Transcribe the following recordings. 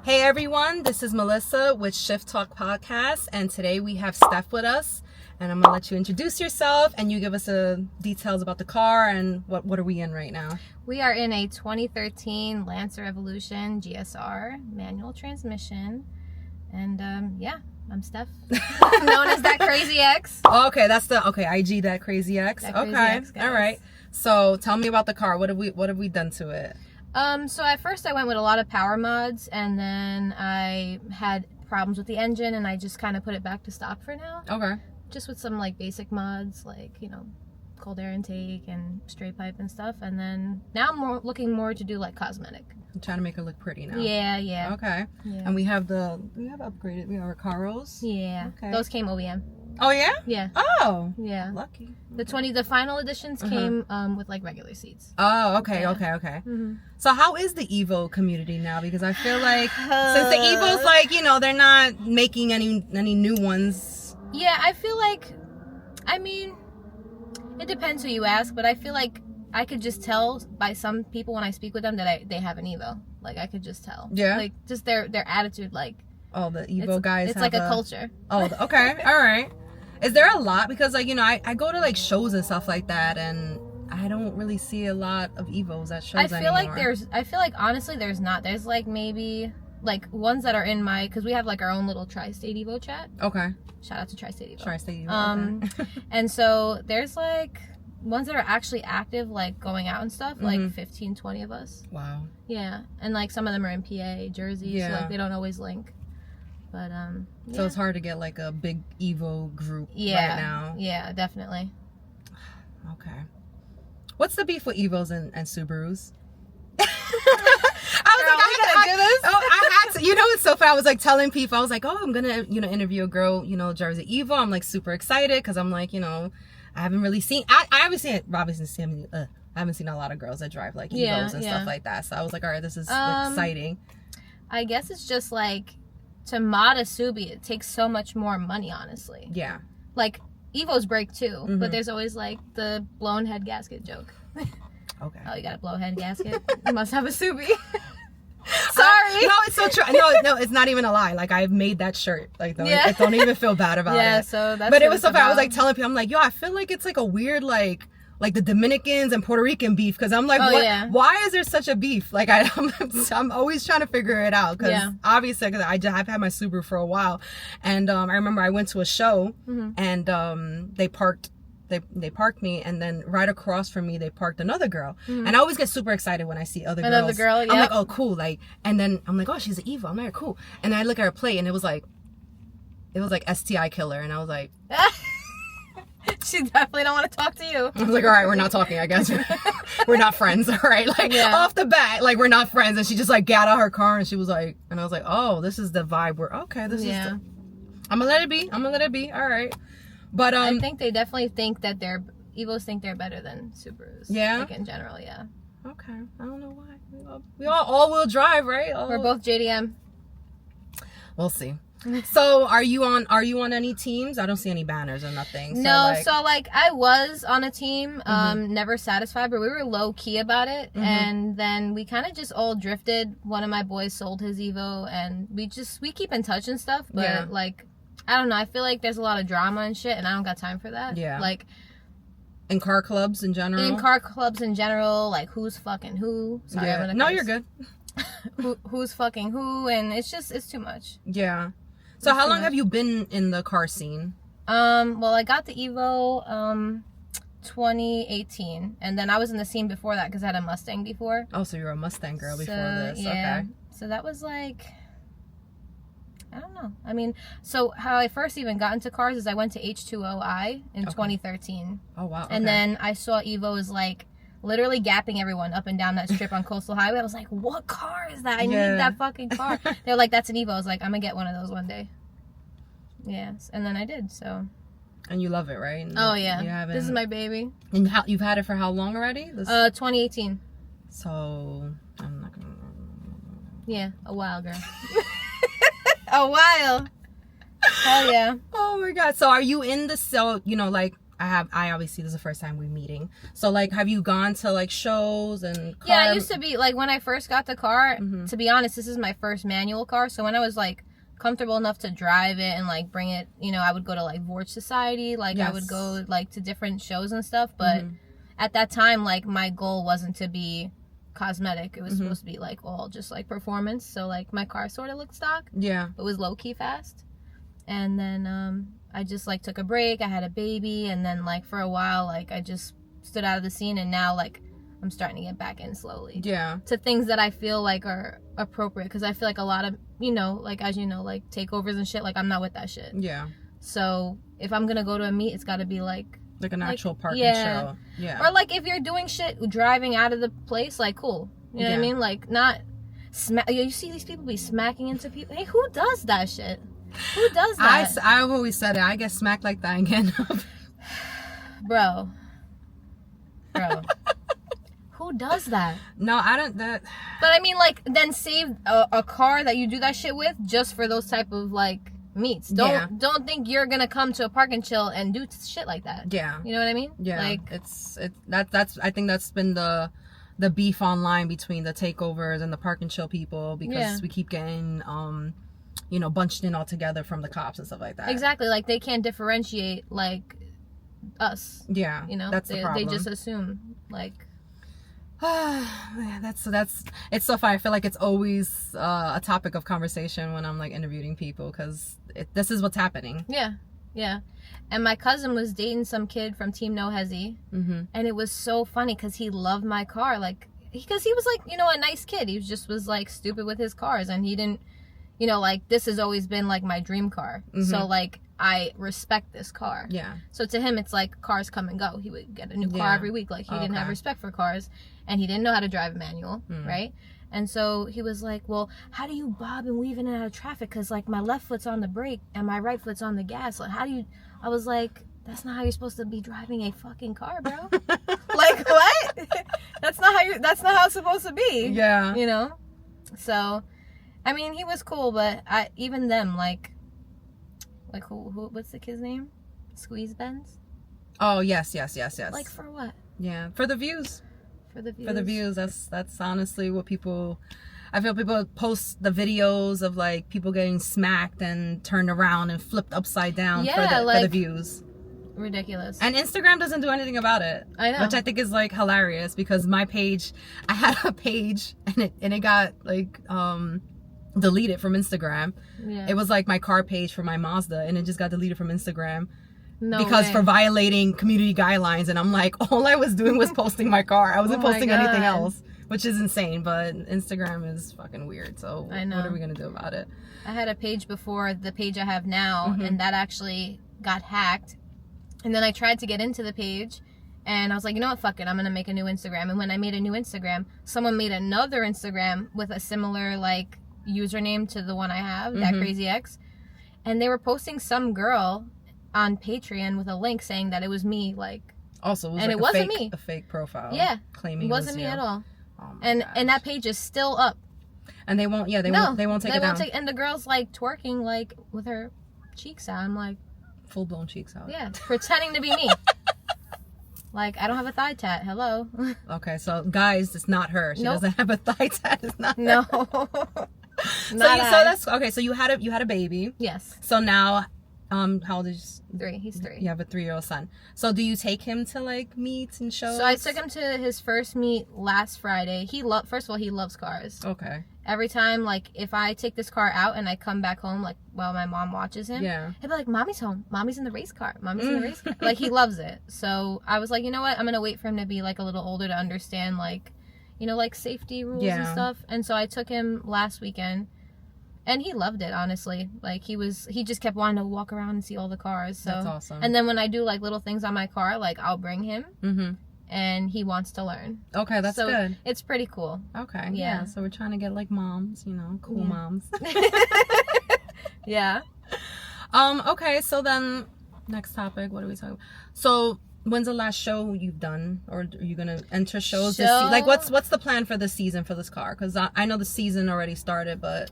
Hey everyone, this is Melissa with Shift Talk Podcast, and today we have Steph with us. And I'm gonna let you introduce yourself and you give us details about the car and what are we in right now. We are in a 2013 Lancer Evolution GSR manual transmission, and I'm Steph, known as that Crazy X. Oh, okay, that's IG that Crazy X. That Crazy okay, X, guys. All right. So tell me about the car. What have we done to it? So at first I went with a lot of power mods, and then I had problems with the engine, and I just kind of put it back to stock for now. Okay. Just with some like basic mods, like, you know, cold air intake and straight pipe and stuff. And then now I'm looking more to do like cosmetic. I'm trying to make her look pretty now. Yeah. Okay. Yeah. And we have upgraded. We have our Caros. Yeah. Okay. Those came OEM. Oh yeah. Yeah. Oh. Yeah. Lucky. The final editions came with like regular seats. Oh, okay, Yeah. okay. Mm-hmm. So how is the Evo community now? Because I feel like since the Evo's like, you know, they're not making any new ones. Yeah, I feel like, I mean, it depends who you ask, but I feel like I could just tell by some people when I speak with them that they have an Evo. Like, I could just tell. Yeah. Like, just their attitude, like. Oh, the Evo guys. It's like a culture. Oh, okay, all right. Is there a lot? Because like, you know, I go to like shows and stuff like that, and I don't really see a lot of Evos at shows anymore. I feel like honestly there's not. There's like maybe like ones that are in because we have like our own little Tri-State Evo chat. Okay. Shout out to Tri-State Evo. Tri-State Evo. Okay. And so there's like ones that are actually active, like going out and stuff, like 15, 20 of us. Wow. Yeah. And like some of them are in PA, Jersey, so like they don't always link. But so it's hard to get like a big Evo group right now. Yeah, definitely. Okay. What's the beef with Evos and Subarus? I had to. You know, it's so fun. I was like telling people, I was like, oh, I'm gonna, you know, interview a girl, you know, Jersey Evo. I'm like super excited because I'm like, you know, I haven't really seen. I haven't seen I haven't seen a lot of girls that drive like Evos and stuff like that. So I was like, all right, this is exciting. I guess it's just like, to mod a Subi, it takes so much more money, honestly. Yeah. Like, Evos break too, but there's always like the blown head gasket joke. Okay. Oh, you got a blow head gasket? You must have a Subi. Sorry. No, it's so true. No, it's not even a lie. Like, I've made that shirt. Like, don't even feel bad about it. Yeah, so that's. But it was so fun. I was like telling people, I'm like, yo, I feel like it's like a weird like the Dominicans and Puerto Rican beef, because I'm like, why is there such a beef? Like, I'm always trying to figure it out, because obviously, cause I've had my Subaru for a while, and I remember I went to a show, and they parked me, and then right across from me they parked another girl, and I always get super excited when I see another girl. I'm like, oh cool, like, and then I'm like, oh, she's an Evo. I'm like, cool, and then I look at her plate, and it was like STI killer, and I was like. She definitely don't want to talk to you. I was like, all right, we're not talking, I guess. We're not friends, all right? Like, off the bat, like, we're not friends. And she just, like, got out of her car, and she was like, and I was like, oh, this is the vibe. This is I'm going to let it be. All right. But, I think they definitely think that Evos think they're better than Subarus. Yeah? Like, in general, yeah. Okay. I don't know why. We all-wheel drive, right? We're both JDM. We'll see. So are you on any teams? I don't see any banners or nothing. So I was on a team, never satisfied, but we were low key about it, and then we kind of just all drifted. One of my boys sold his Evo, and we keep in touch and stuff, but like, I don't know, I feel like there's a lot of drama and shit, and I don't got time for that. Yeah. Like, in car clubs in general? Like, who's fucking who? Sorry, I'm gonna No, curse. You're good. Who's fucking who, and it's too much. Yeah. So how long have you been in the car scene? Well, I got the Evo 2018, and then I was in the scene before that because I had a Mustang before. Oh, so you were a Mustang girl before this. Yeah. Okay. So that was like, I don't know. I mean, so how I first even got into cars is I went to H2OI in 2013. Oh, wow. Okay. And then I saw Evos like literally gapping everyone up and down that strip on Coastal Highway. I was like, what car is that? I need that fucking car. They're like, that's an Evo. I was like, I'm gonna get one of those one day. Yes, and then I did. So. And you love it, right? And oh yeah, this is my baby. And you've had it for how long already? 2018. So I'm not gonna. Yeah, a while, girl. A while. Hell yeah. Oh my god. So are you in the like I obviously, this is the first time we're meeting. So, like, have you gone to, like, shows and car? Yeah, I used to be, like, when I first got the car, to be honest, this is my first manual car. So when I was, like, comfortable enough to drive it and, like, bring it, you know, I would go to, like, Vorch Society. Like, I would go, like, to different shows and stuff. But at that time, like, my goal wasn't to be cosmetic. It was supposed to be, like, all just, like, performance. So, like, my car sort of looked stock. Yeah. It was low-key fast. And then, I just, like, took a break. I had a baby, and then, like, for a while, like, I just stood out of the scene, and now, like, I'm starting to get back in slowly. Yeah. To things that I feel like are appropriate, because I feel like a lot of, you know, like, as you know, like, takeovers and shit, like, I'm not with that shit. Yeah. So, if I'm gonna go to a meet, it's gotta be, like an actual parking show. Yeah. Or, like, if you're doing shit, driving out of the place, like, cool. You know what I mean? Like, not you see these people be smacking into people. Hey, who does that shit? Who does that? I've always said it. I get smacked like that again. Bro. Who does that? No, I don't. But I mean, like, then save a car that you do that shit with just for those type of, like, meets. Don't think you're gonna come to a park and chill and do shit like that. Yeah. You know what I mean? Yeah. Like, that's I think that's been the beef online between the takeovers and the park and chill people, because we keep getting you know, bunched in all together from the cops and stuff like that. Exactly. Like, they can't differentiate, like, us. Yeah. You know? That's the problem. They just assume, like... that's it's so funny. I feel like it's always a topic of conversation when I'm, like, interviewing people, because this is what's happening. Yeah. And my cousin was dating some kid from Team No Hezzy. And it was so funny, because he loved my car. Like, because he was, like, you know, a nice kid. He was like, stupid with his cars, and he didn't... You know, like, this has always been, like, my dream car. So, like, I respect this car. Yeah. So, to him, it's like cars come and go. He would get a new car every week. Like, he didn't have respect for cars. And he didn't know how to drive a manual, right? And so, he was like, well, how do you bob and weave in and out of traffic? Because, like, my left foot's on the brake and my right foot's on the gas. Like, how do you... I was like, that's not how you're supposed to be driving a fucking car, bro. Like, what? That's not how it's supposed to be. Yeah. You know? So... I mean, he was cool, but even them, like who? What's the kid's name? Squeeze Benz? Oh, yes. Like, for what? Yeah, for the views. For the views. That's honestly what people... I feel people post the videos of, like, people getting smacked and turned around and flipped upside down for the views. Ridiculous. And Instagram doesn't do anything about it. I know. Which I think is, like, hilarious, because my page... I had a page, and it got, like... deleted from Instagram. It was like my car page for my Mazda, and it just got deleted from Instagram for violating community guidelines. And I'm like, all I was doing was posting my car. I wasn't posting anything else, which is insane. But Instagram is fucking weird. So what are we gonna do about it? I had a page before the page I have now, and that actually got hacked. And then I tried to get into the page, and I was like, you know what, fuck it, I'm gonna make a new Instagram. And when I made a new Instagram, someone made another Instagram with a similar, like, username to the one I have, that crazy ex, and they were posting some girl on Patreon with a link saying that it was me, like, also, and it wasn't me, a fake profile, it claiming wasn't me at all. Oh my and gosh. that page is still up, and they won't take it down. And the girl's, like, twerking, like, with her cheeks out. I'm like, full-blown cheeks out, pretending to be me. Like, I don't have a thigh tat. Hello. Okay, so guys, it's not her. She doesn't have a thigh tat. It's not her. No. So that's okay. So you had a baby. Yes. So now, how old is 3? He's 3. You have a 3-year-old son. So do you take him to, like, meets and shows? So I took him to his first meet last Friday. First of all, he loves cars. Okay. Every time, like, if I take this car out and I come back home, like, while my mom watches him, he'll be like, Mommy's home. Mommy's in the race car. Mommy's in the race car. Like, he loves it. So I was like, you know what? I'm going to wait for him to be, like, a little older to understand, like, you know, like, safety rules and stuff. And so I took him last weekend, and he loved it, honestly. Like, he just kept wanting to walk around and see all the cars. So. That's awesome. And then when I do, like, little things on my car, like, I'll bring him. And he wants to learn. Okay, that's good. It's pretty cool. Okay, yeah. So we're trying to get, like, moms, you know, cool moms. Yeah. Okay, so then next topic, what are we talking about? So when's the last show you've done, or are you gonna enter shows this like what's the plan for this season for this car? Because I know the season already started, but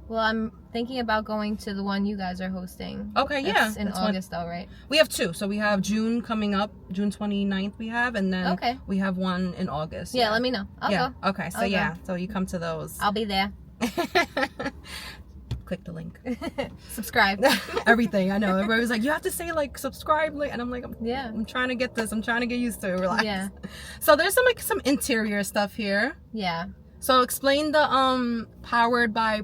Well, I'm thinking about going to the one you guys are hosting. Okay, yeah. It's in August though, right? We have 2. So we have June coming up, June 29th we have, and then we have one in August. Yeah, let me know. I'll go. Okay, so go. So you come to those. I'll be there. Click the link. Subscribe. Everything, I know. Everybody was like, you have to say like subscribe, and I'm like, I'm trying to get this. I'm trying to get used to it. Relax. Yeah. So there's some interior stuff here. Yeah. So explain the powered by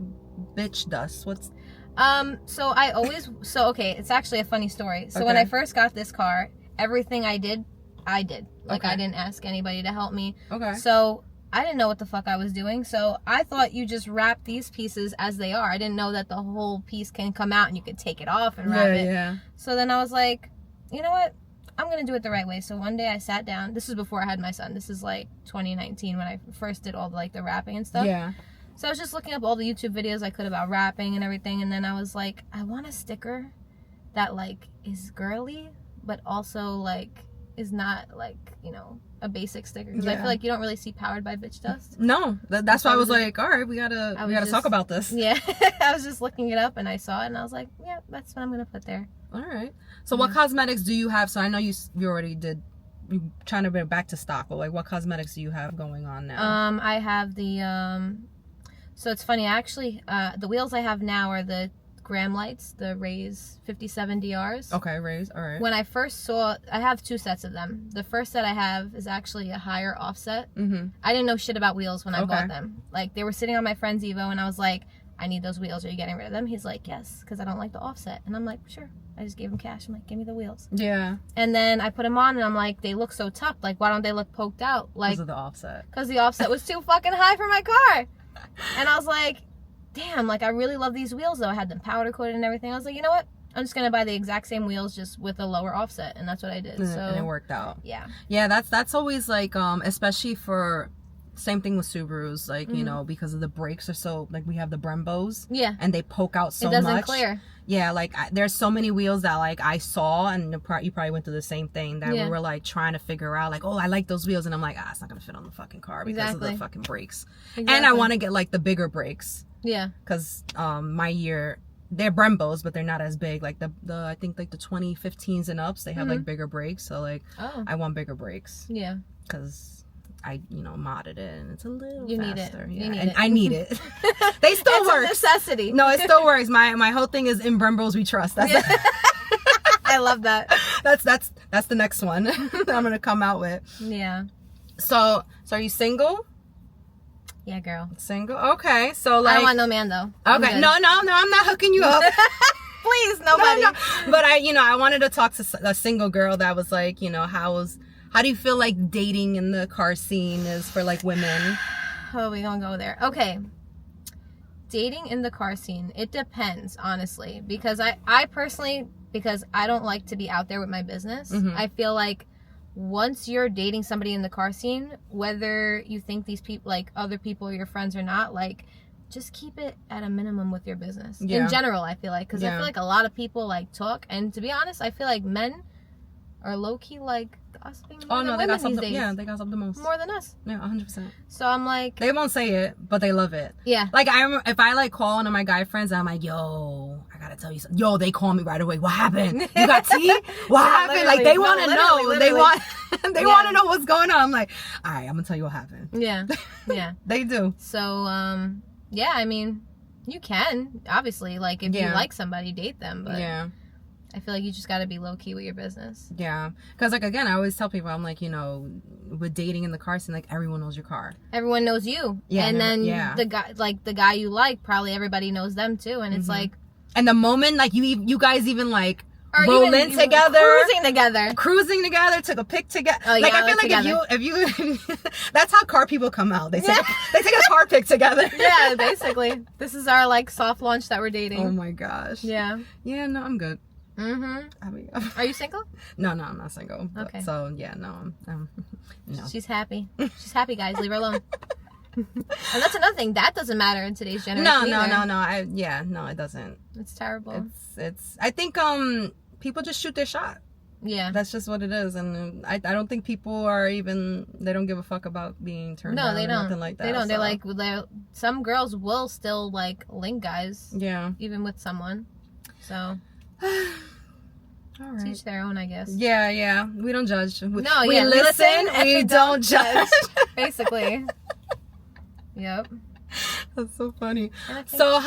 bitch dust. What's okay, it's actually a funny story. So when I first got this car, everything I did. Like I didn't ask anybody to help me. Okay. So I didn't know what the fuck I was doing. So I thought you just wrap these pieces as they are. I didn't know that the whole piece can come out and you could take it off and wrap it. Yeah. So then I was like, you know what? I'm going to do it the right way. So one day I sat down. This is before I had my son. This is like 2019 when I first did all the wrapping and stuff. Yeah. So I was just looking up all the YouTube videos I could about wrapping and everything. And then I was like, I want a sticker that like is girly, but also like is not like, you know, a basic sticker. Because I feel like you don't really see powered by bitch dust. No. That's why I was like, all right, we gotta talk about this. Yeah. I was just looking it up and I saw it and I was like, yeah, that's what I'm going to put there. All right. So what cosmetics do you have? So I know you already did. You're trying to bring it back to stock, but like what cosmetics do you have going on now? I have the so it's funny actually. The wheels I have now are the Gram lights, the Rays 57 DRs. Okay, Rays. All right. When I first saw, I have 2 sets of them. The first set I have is actually a higher offset. Mm-hmm. I didn't know shit about wheels when I bought them. Like they were sitting on my friend's Evo, and I was like, I need those wheels. Are you getting rid of them? He's like, yes, because I don't like the offset. And I'm like, sure. I just gave him cash. I'm like, give me the wheels. Yeah. And then I put them on and I'm like, they look so tough. Like, why don't they look poked out? Like, because of the offset. Because the offset was too fucking high for my car. And I was like, damn, like, I really love these wheels though. I had them powder coated and everything. I was like, you know what? I'm just going to buy the exact same wheels just with a lower offset. And that's what I did. So and it worked out. Yeah. Yeah, that's always like, especially for... Same thing with Subarus, like, you know, because of the brakes are so, like, we have the Brembos. Yeah. And they poke out so much. It doesn't clear. Yeah, like, there's so many wheels that, like, I saw, and you probably went through the same thing, that we were, like, trying to figure out, like, oh, I like those wheels, and I'm like, it's not going to fit on the fucking car because of the fucking brakes. Exactly. And I want to get, like, the bigger brakes. Yeah. Because my year... They're Brembos, but they're not as big. Like the I think like the 2015s and ups, they have like bigger brakes. So like, I want bigger brakes. Yeah. Because I, modded it and it's a little faster. Need it. You need and it. I need it. They still work. It's a necessity. No, it still works. My whole thing is in Brembos we trust. That's I love that. That's the next one that I'm gonna come out with. Yeah. So are you single? Yeah, girl. Single? Okay. So like, I don't want no man though. Okay. No, I'm not hooking you up. Please, nobody. No. But I wanted to talk to a single girl that was like, how do you feel like dating in the car scene is for like women? Oh, we gonna go there. Okay. Dating in the car scene, it depends, honestly. Because I personally, because I don't like to be out there with my business, I feel like once you're dating somebody in the car scene, whether you think these people, like other people are your friends or not, like just keep it at a minimum with your business. Yeah. In general, I feel like, because I feel like a lot of people like talk, and to be honest, I feel like men are low-key like gossiping more than women these days. Yeah, they gossip the most. More than us. Yeah, 100%. So I'm like... They won't say it, but they love it. Yeah. Like, if I like call one of my guy friends, I'm like, yo, I gotta tell you something. Yo, they call me right away. What happened? You got tea? What happened? Like, they want to know. Literally. They want to know what's going on. I'm like, all right, I'm gonna tell you what happened. Yeah. Yeah. They do. So, yeah, I mean, you can, obviously. Like, if you like somebody, date them. But yeah. I feel like you just got to be low-key with your business. Yeah. Because, like, again, I always tell people, I'm like, with dating in the car scene, like, everyone knows your car. Everyone knows you. Yeah. And then the guy you like, probably everybody knows them, too. And it's like... And the moment, like, you guys even, like, roll in together. Cruising together, took a pic together. Oh, yeah, like, I feel like together. if you that's how car people come out. They take a car pic together. Yeah, basically. This is our, like, soft launch that we're dating. Oh, my gosh. Yeah. Yeah, no, I'm good. I mean, are you single? No, I'm not single. Okay. So yeah, no. No. She's happy. She's happy, guys. Leave her alone. And that's another thing that doesn't matter in today's generation. No. It doesn't. It's terrible. It's. I think people just shoot their shot. Yeah. That's just what it is. And I don't think people are even, they don't give a fuck about being turned down. No, they don't. Nothing like that. They don't. So. They're like, some girls will still like link guys. Yeah. Even with someone. So. All right. Teach their own, I guess. Yeah. We don't judge. We listen, we don't judge. Basically. Yep. That's so funny. So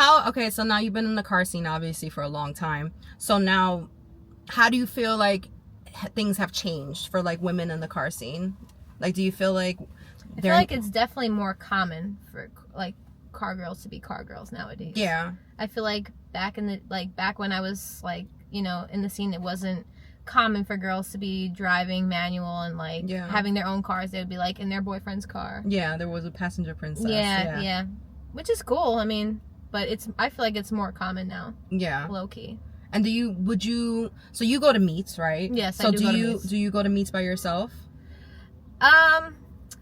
so now you've been in the car scene obviously for a long time. So now, how do you feel like things have changed for like women in the car scene? Like, do you feel like I feel like it's definitely more common for like car girls to be car girls nowadays. Yeah. I feel like back when I was like, you know, in the scene, it wasn't common for girls to be driving manual and like having their own cars. They would be like in their boyfriend's car. Yeah, there was a passenger princess. Yeah. Which is cool. I mean, but I feel like it's more common now. Yeah. Low key. And so you go to meets, right? Yes, so I do go to meets. Do you go to meets by yourself?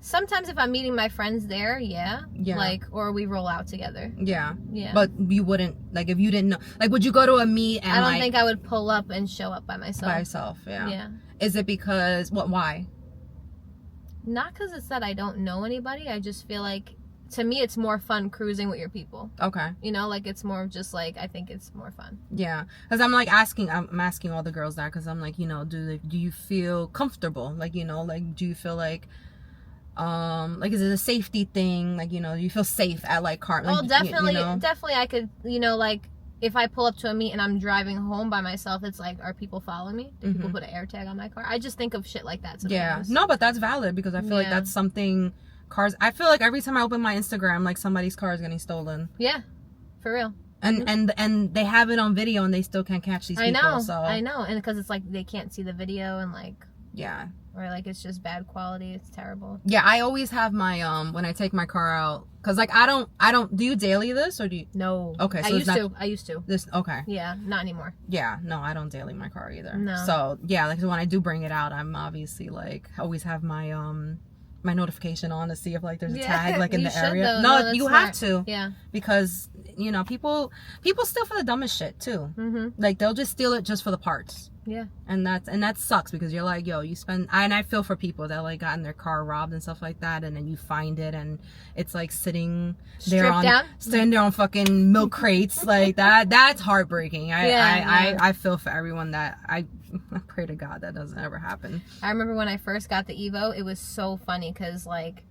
Sometimes if I'm meeting my friends there, yeah. Like, or we roll out together. Yeah. But you wouldn't, like, if you didn't know, like, would you go to a meet and I don't think I would pull up and show up by myself. Yeah. Is it because, why? Not because it's that I don't know anybody. I just feel like, to me, it's more fun cruising with your people. Okay. You know, like, it's more just like, I think it's more fun. Yeah. Because I'm asking all the girls that, because I'm like, you know, do you feel comfortable? Like, you know, like, do you feel like is it a safety thing? Like, you know, you feel safe at like car? Like, definitely, you know? definitely. I could, you know, like if I pull up to a meet and I'm driving home by myself, it's like, are people following me? Do people put an air tag on my car? I just think of shit like that sometimes. Yeah, no, but that's valid because I feel like that's something cars. I feel like every time I open my Instagram, like somebody's car is getting stolen. Yeah, for real. And they have it on video and they still can't catch these people. I know, and because it's like they can't see the video and like or like it's just bad quality. It's terrible. Yeah, I always have my when I take my car out, because like I don't do you daily this or do you? No. Okay, so I used to this. Okay. Yeah, not anymore. Yeah, no, I don't daily my car either. No. So yeah, like when I do bring it out, I'm obviously like always have my my notification on to see if like there's a tag like in the area. Though. No, you smart. have to. Yeah. Because you know people steal for the dumbest shit too. Like they'll just steal it just for the parts. Yeah. And that sucks because you're like, yo, you spend, and I feel for people that like gotten their car robbed and stuff like that, and then you find it and it's like sitting there on fucking milk crates like that. That's heartbreaking. I feel for everyone that I pray to God that doesn't ever happen. I remember when I first got the Evo, it was so funny because like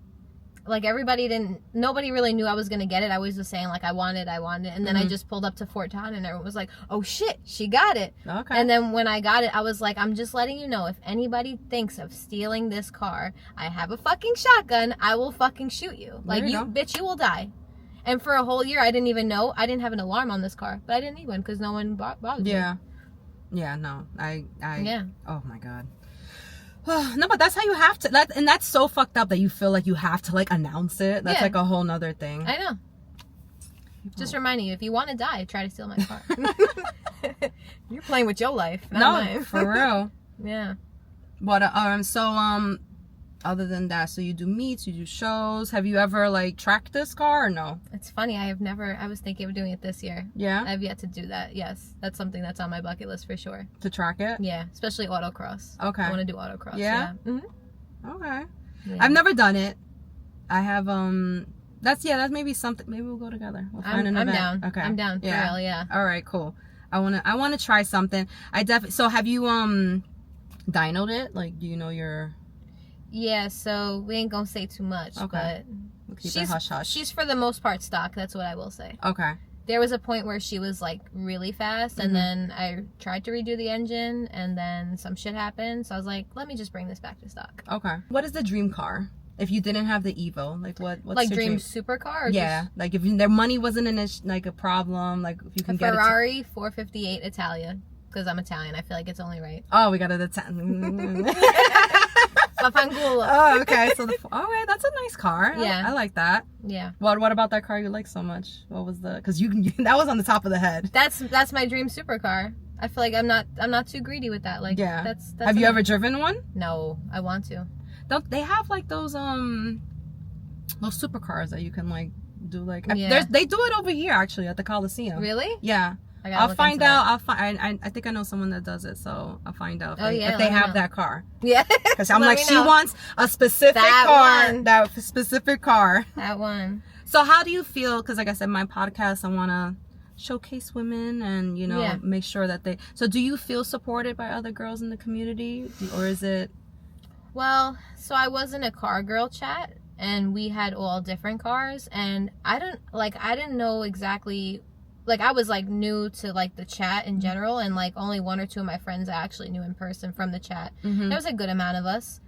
nobody really knew I was gonna get it. I was just saying like I want it, and then I just pulled up to Fort Town and everyone was like, oh shit, she got it. Okay. And then when I got it, I was like, I'm just letting you know, if anybody thinks of stealing this car, I have a fucking shotgun, I will fucking shoot you. Like you bitch, you will die. And for a whole year I didn't even know, I didn't have an alarm on this car, but I didn't need one because no one bothered me. Yeah, no, I oh my God. No, but that's how you have to. And that's so fucked up that you feel like you have to like announce it. That's like a whole nother thing. I know. Just reminding you, if you want to die, try to steal my car. You're playing with your life, not mine. For real. Yeah. But other than that, so you do meets, you do shows. Have you ever like tracked this car or no? It's funny. I was thinking of doing it this year. Yeah. I have yet to do that. Yes. That's something that's on my bucket list for sure. To track it? Yeah. Especially autocross. Okay. I want to do autocross. Yeah? Mm-hmm. Okay. Yeah. I've never done it. I have, that's maybe something. Maybe we'll go together. We'll find an event. Down. Okay. I'm down for real, yeah. All right, cool. I wanna try something. So have you, dynoed it? Like, do you know your... Yeah, so we ain't gonna say too much, but we'll keep it hush hush. She's for the most part stock, that's what I will say. Okay. There was a point where she was like really fast, and then I tried to redo the engine, and then some shit happened, so I was like, let me just bring this back to stock. Okay. What is the dream car? If you didn't have the Evo, like what's like your dream supercar? Or just like if their money wasn't like a problem, like if you can get Ferrari 458 Italia, because I'm Italian, I feel like it's only right. Oh, we got an Italian. Oh, okay. So that's a nice car. Yeah, I like that. Yeah. What about that car you like so much? What was because that was on the top of the head. That's my dream supercar. I feel like I'm not too greedy with that. Like that's Have you ever driven one? No, I want to. Don't they have like those supercars that you can like do like they do it over here actually at the Coliseum. Really? Yeah. I'll find out. I think I know someone that does it, so I'll find out if they have that car. Yeah. Because I'm like, she wants a specific car. That specific car. That one. So how do you feel? Because like I said, my podcast, I want to showcase women and, you know, make sure that they... So do you feel supported by other girls in the community? Or is it... Well, so I was in a car girl chat and we had all different cars, and I didn't know exactly, like, I was like new to like the chat in general, and like only one or two of my friends I actually knew in person from the chat. There was a good amount of us.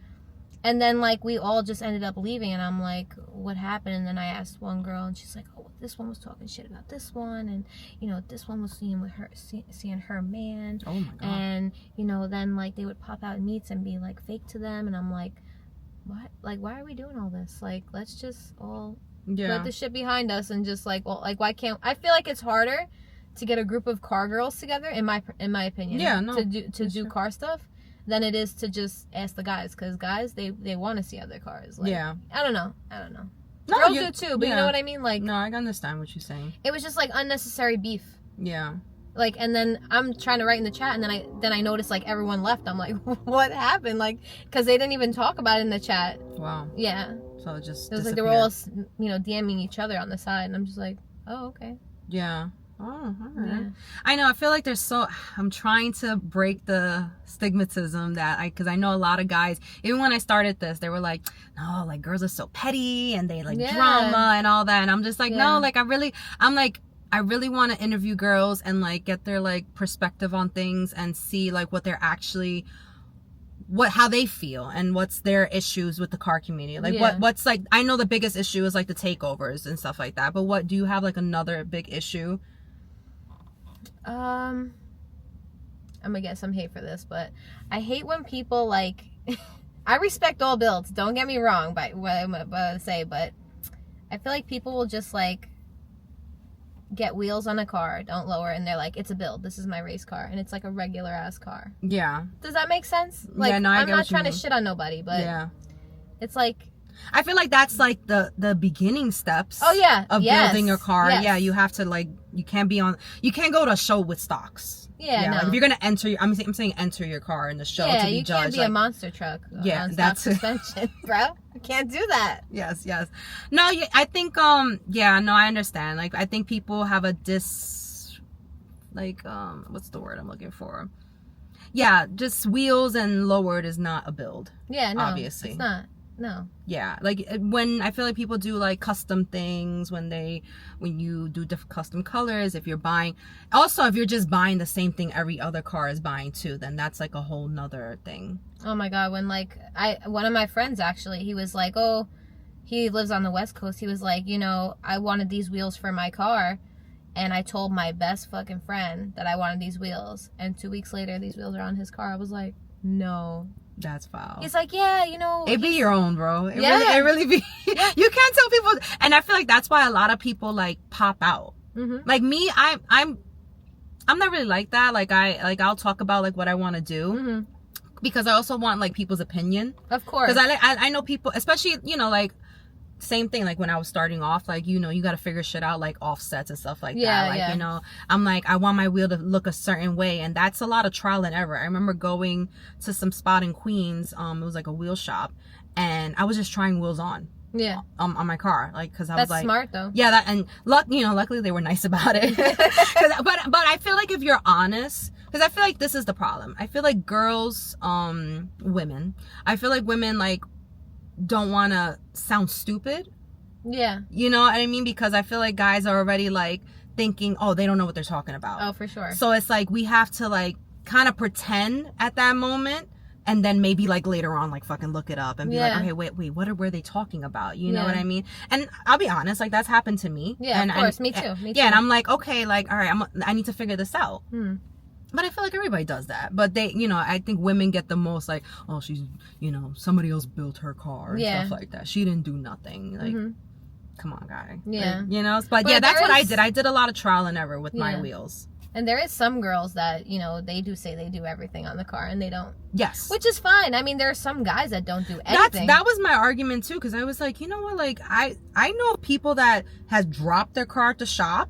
And then like we all just ended up leaving, and I'm like, what happened? And then I asked one girl, and she's like, oh, this one was talking shit about this one, and you know, this one was seeing her man. Oh my god. And you know, then like they would pop out in meets and be like fake to them, and I'm like, what? Like, why are we doing all this? Like, let's just all put the shit behind us and just like, well, like, why can't... I feel like it's harder to get a group of car girls together, in my opinion, to do car stuff than it is to just ask the guys, because guys, they want to see other cars. Like, I don't know. No, girls do too, but you know what I mean? Like, no, I understand what you're saying. It was just like unnecessary beef. Yeah. Like, and then I'm trying to write in the chat, and then I noticed like everyone left. I'm like, what happened? Like, because they didn't even talk about it in the chat. Wow. Yeah. So it just... It was like they were all, you know, DMing each other on the side, and I'm just like, oh, okay. Yeah. Oh, all right. Yeah. I know. I feel like I'm trying to break the stigmatism because I know a lot of guys, even when I started this, they were like, no, like girls are so petty and they like drama and all that. And I'm just like, no, like I really want to interview girls and like get their like perspective on things and see like what they're actually, how they feel and what's their issues with the car community. Like what's like, I know the biggest issue is like the takeovers and stuff like that, but what do you have like another big issue? I'm gonna get some hate for this, but I hate when people like I respect all builds, don't get me wrong by what I'm about to say, but I feel like people will just like get wheels on a car, don't lower, and they're like, it's a build, this is my race car, and it's like a regular ass car. Yeah. Does that make sense? Like, I'm not trying to shit on nobody, but it's like, I feel like that's like the beginning steps of building your car. Yeah, you have to like, you can't go to a show with stocks. No. Like if you're gonna enter, I'm saying enter your car in the show to be judged. Yeah, you can't be a monster truck. That's suspension, bro. You can't do that. Yes. No, I think no, I understand. Like I think people have a what's the word I'm looking for? Yeah, just wheels and lowered is not a build. Yeah, no, obviously it's not. No. Yeah, like when I feel like people do like custom things, when you do different custom colors, if you're just buying the same thing every other car is buying too, then that's like a whole nother thing. Oh my god, when like one of my friends actually, he was like, oh, he lives on the West Coast, he was like, you know, I wanted these wheels for my car, and I told my best fucking friend that I wanted these wheels, and 2 weeks later these wheels are on his car. I was like, no. That's foul. He's like, yeah, you know. It be your own, bro. It really be. You can't tell people. And I feel like that's why a lot of people like pop out. Like me, I'm not really like that. Like I'll talk about like what I want to do because I also want like people's opinion. Of course. Because I know people, especially, you know, like same thing, like when I was starting off, like, you know, you got to figure shit out, like offsets and stuff like that. Like, you know, I'm like, I want my wheel to look a certain way, and that's a lot of trial and error. I remember going to some spot in Queens, it was like a wheel shop, and I was just trying wheels on on my car, like, because I was like, smart though. Luckily they were nice about it. but I feel like if you're honest, because I feel like this is the problem, I feel like women like don't want to sound stupid. Yeah. You know what I mean? Because I feel like guys are already like thinking, oh, they don't know what they're talking about. Oh, for sure. So it's like we have to like kind of pretend at that moment, and then maybe like later on like fucking look it up and be like, okay, wait, what were they talking about? You know what I mean? And I'll be honest, like that's happened to me. Yeah, and of course. Me too. Yeah, and I'm like, okay, like, all right, I need to figure this out. But I feel like everybody does that. But they, you know, I think women get the most like, oh, she's, you know, somebody else built her car and stuff like that. She didn't do nothing. Like, come on, guy. Yeah. Like, you know, but yeah, that's what I did. I did a lot of trial and error with my wheels. And there is some girls that, you know, they do say they do everything on the car and they don't. Yes. Which is fine. I mean, there are some guys that don't do anything. That was my argument too, because I was like, you know what, like I know people that has dropped their car at the shop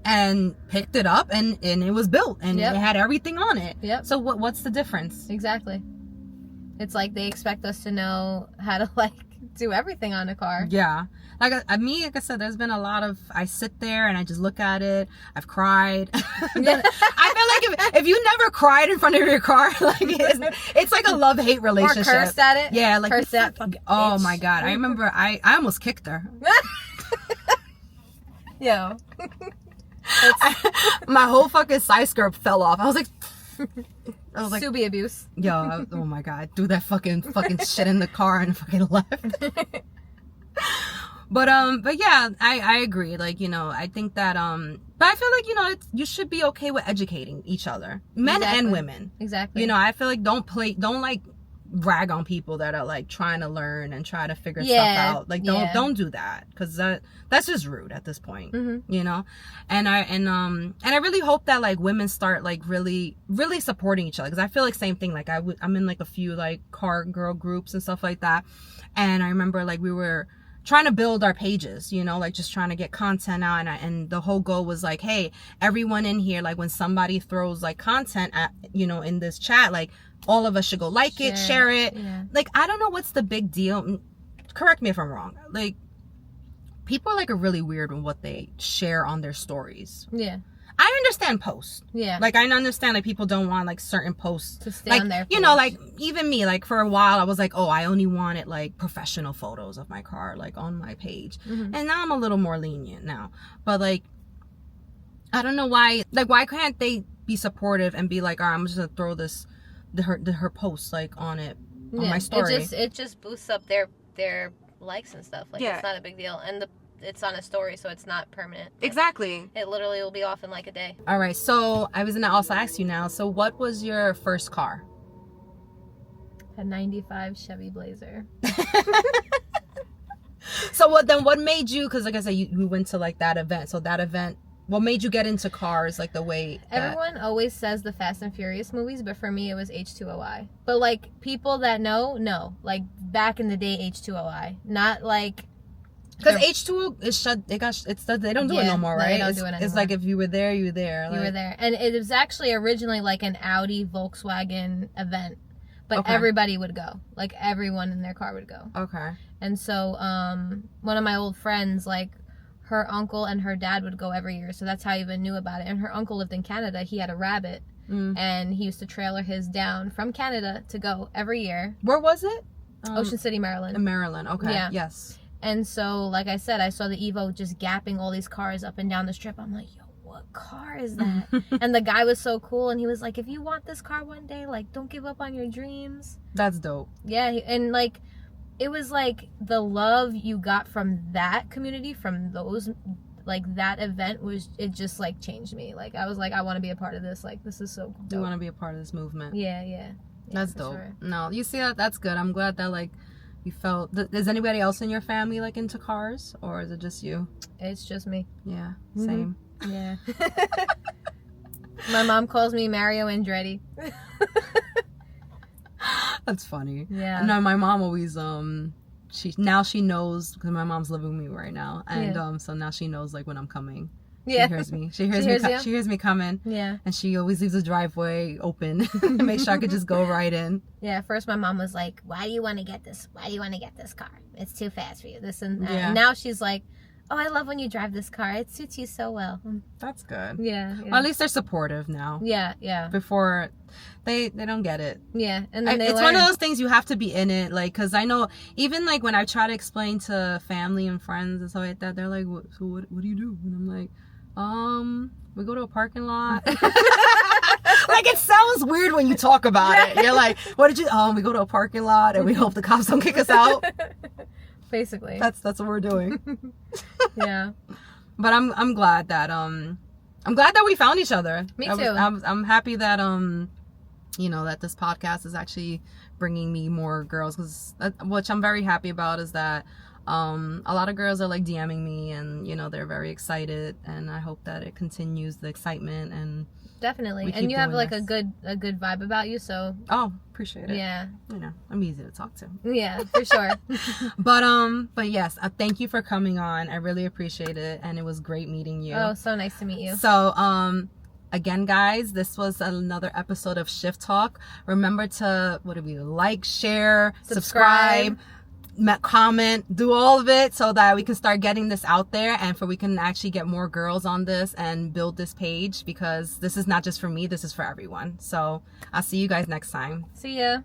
and picked it up and it was built and Yep. it had everything on it. Yep. So what's the difference? Exactly. It's like they expect us to know how to like do everything on a car. Yeah. Like I said, there's been a lot of, I sit there and I just look at it. I've cried. I feel like if you never cried in front of your car, like it's like a love-hate relationship. Or cursed at it. Yeah, like cursed at oh my God. I remember I almost kicked her. Yo. My whole fucking side skirt fell off. I was like Subi abuse. Yo, oh my God, do that fucking shit in the car and fucking left. But yeah, I agree. Like, you know, I think that but I feel like, you know, you should be okay with educating each other, men and women. Exactly. You know, I feel like don't like rag on people that are like trying to learn and try to figure stuff out. Like don't do that, because that's just rude at this point. Mm-hmm. You know, and I really hope that like women start like really supporting each other, because I feel like same thing. Like I'm in like a few like car girl groups and stuff like that, and I remember like we were trying to build our pages, you know, like just trying to get content out, and the whole goal was like, hey, everyone in here, like when somebody throws like content at, you know, in this chat, like all of us should go like it, share it. Yeah. Like, I don't know what's the big deal. Correct me if I'm wrong. Like, people are like are really weird with what they share on their stories. Yeah. I understand posts. Yeah. Like, I understand, like, people don't want, like, certain posts to stay like, on their page. You know, like, even me, like, for a while, I was like, oh, I only wanted, like, professional photos of my car, like, on my page. Mm-hmm. And now I'm a little more lenient now. But, like, I don't know why, like, why can't they be supportive and be like, all right, I'm just going to throw this, her post, like, on it, on my story. It just boosts up their likes and stuff. Like, it's not a big deal. And it's on a story, so it's not permanent. Exactly. It literally will be off in like a day. All right, so I was gonna also ask you now, so what was your first car? A 95 Chevy Blazer. So what made you, because like I said, we went to like that event, so that event, what made you get into cars, like the way everyone always says the Fast and Furious movies, but for me it was H2OI. But like people that know, like back in the day, H2OI, not like, because H2O is shut. They don't do it no more, right? They don't do it anymore. It's like if you were there, you were there. You were there, and it was actually originally like an Audi Volkswagen event, but everybody would go. Like everyone in their car would go. Okay. And so, one of my old friends, like her uncle and her dad would go every year, so that's how I even knew about it. And her uncle lived in Canada. He had a Rabbit, and he used to trailer his down from Canada to go every year. Where was it? Ocean City, Maryland. In Maryland. Okay. Yeah. Yes. And so, like I said, I saw the Evo just gapping all these cars up and down the strip. I'm like, yo, what car is that? And the guy was so cool. And he was like, if you want this car one day, like, don't give up on your dreams. That's dope. Yeah. And, like, it was like the love you got from that community, from those, like, that event it just, like, changed me. Like, I was like, I want to be a part of this. Like, this is so dope. You want to be a part of this movement. Yeah. That's dope. Sure. No, you see that's good. I'm glad that, like, you felt. Is anybody else in your family like into cars, or is it just you? It's just me. Yeah, same. Mm-hmm. Yeah. My mom calls me Mario Andretti. That's funny. Yeah. No, my mom always she knows, because my mom's living with me right now, and so now she knows like when I'm coming. Yeah. She hears me. She hears me coming. Yeah. And she always leaves the driveway open to make sure I could just go right in. Yeah. First, my mom was like, "Why do you want to get this? Why do you want to get this car? It's too fast for you." This and that. Yeah. And now she's like, "Oh, I love when you drive this car. It suits you so well." That's good. Yeah. Well, at least they're supportive now. Yeah. Yeah. Before, they don't get it. Yeah. And then it's one of those things you have to be in it, like, because I know even like when I try to explain to family and friends and stuff like that, they're like, "What do you do?" And I'm like, we go to a parking lot. Like, it sounds weird when you talk about it. You're like, what did you, we go to a parking lot and we hope the cops don't kick us out. Basically. That's what we're doing. Yeah. But I'm glad that, we found each other. Me too. I'm happy that, you know, that this podcast is actually bringing me more girls, which I'm very happy about, is that, A lot of girls are like DMing me, and you know, they're very excited, and I hope that it continues the excitement. And definitely, and you have like a good vibe about you, so appreciate it. Yeah, you know, I'm easy to talk to. Yeah, for sure. but yes, thank you for coming on. I really appreciate it, and it was great meeting you. Oh, so nice to meet you. So again, guys, this was another episode of Shift Talk. Remember to like, share, subscribe, comment, do all of it, so that we can start getting this out there, and we can actually get more girls on this and build this page, because this is not just for me, this is for everyone. So I'll see you guys next time. See ya.